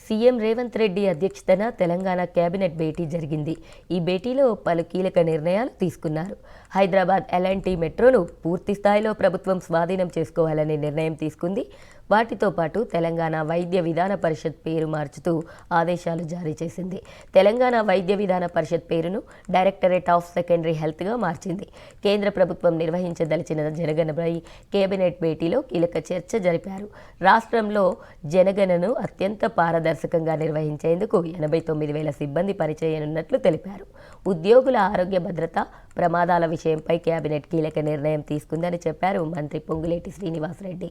CM Revanth Reddy అధ్యక్షతన Telangana cabinet భేటీ జరిగింది. ఈ భేటీలో పలు కీలక నిర్ణయాలు తీసుకున్నారు. హైదరాబాద్ ఎల్ఎన్టీ మెట్రోను పూర్తి స్థాయిలో ప్రభుత్వం స్వాధీనం చేసుకోవాలనే నిర్ణయం తీసుకుంది. వాటితో పాటు తెలంగాణ వైద్య విధాన పరిషత్ పేరు మార్చుతూ ఆదేశాలు జారీ చేసింది. తెలంగాణ వైద్య విధాన పరిషత్ పేరును డైరెక్టరేట్ ఆఫ్ సెకండరీ హెల్త్గా మార్చింది. కేంద్ర ప్రభుత్వం నిర్వహించదలిచిన జనగణనపై కేబినెట్ భేటీలో కీలక చర్చ జరిపారు. రాష్ట్రంలో జనగణనను అత్యంత పారదర్శకంగా నిర్వహించేందుకు 89,000 సిబ్బంది పనిచేయనున్నట్లు తెలిపారు. ఉద్యోగుల ఆరోగ్య భద్రత, ప్రమాదాల విషయంపై కేబినెట్ కీలక నిర్ణయం తీసుకుందని చెప్పారు మంత్రి పొంగులేటి శ్రీనివాసరెడ్డి.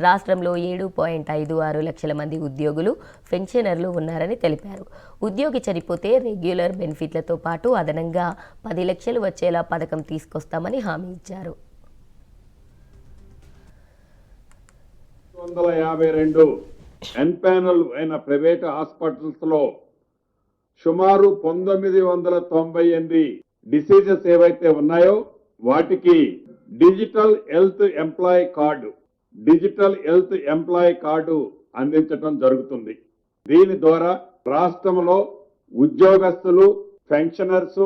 రాష్ట్రంలో 7.56 లక్షల మంది ఉద్యోగులు, పెన్షనర్లు ఉన్నారని తెలిపారు. ఉద్యోగి చనిపోతే రెగ్యులర్ బెనిఫిట్లతో పాటు అదనంగా 10 లక్షలు వచ్చేలా పథకం తీసుకొస్తామని హామీ ఇచ్చారు. 152 ఎన్పానల్ అయిన ప్రైవేట్ హాస్పిటల్స్ లో సుమారు 1998 డిసీజెస్ ఏవైతే ఉన్నాయో వాటికి డిజిటల్ హెల్త్ ఎంప్లాయీ కార్డు అందించడం జరుగుతుంది. దీని ద్వారా రాష్ట్రంలో ఉద్యోగస్తులు, పెన్షనర్స్,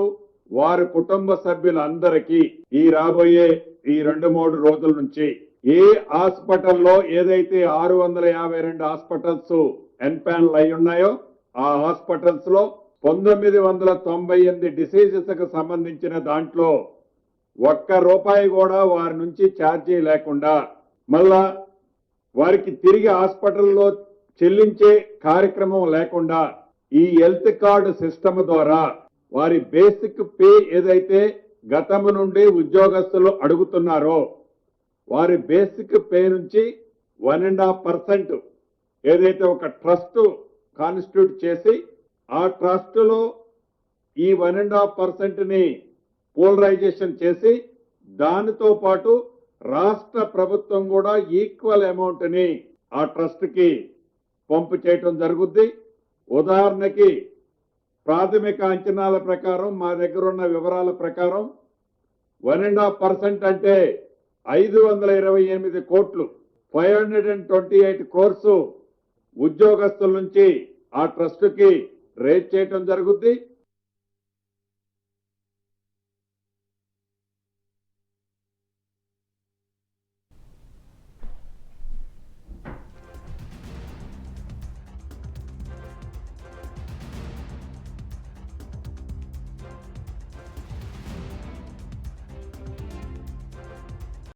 వారి కుటుంబ సభ్యులందరికీ ఈ రాబోయే 2-3 రోజుల నుంచి ఏ హాస్పిటల్లో ఏదైతే 652 హాస్పిటల్స్ ఎన్పానల్ అయి ఉన్నాయో ఆ హాస్పిటల్స్ లో 1998 డిసీజెస్ కు సంబంధించిన దాంట్లో ₹1 కూడా వారి నుంచి ఛార్జీ లేకుండా మళ్ళా వారికి తిరిగి హాస్పిటల్లో చెల్లించే కార్యక్రమం లేకుండా ఈ హెల్త్ కార్డు సిస్టమ్ ద్వారా వారి బేసిక్ పే ఏదైతే గతము నుండి ఉద్యోగస్తులు అడుగుతున్నారో వారి బేసిక్ పే నుంచి 1.5% ఏదైతే ఒక ట్రస్ట్ కాన్స్టిట్యూట్ చేసి ఆ ట్రస్ట్ లో ఈ 1.5%ని పోలరైజేషన్ చేసి దానితో పాటు రాష్ట్ర ప్రభుత్వం కూడా ఈక్వల్ అమౌంట్ ని ఆ ట్రస్ట్ కి పంపు చేయటం జరుగుద్ది. ఉదాహరణకి ప్రాథమిక అంచనాల ప్రకారం మా దగ్గర ఉన్న వివరాల ప్రకారం 1.5% అంటే 528 కోట్లు 528 crores ఉద్యోగస్తుల నుంచి ఆ ట్రస్ట్ కి రేజ్ చేయటం జరుగుద్ది.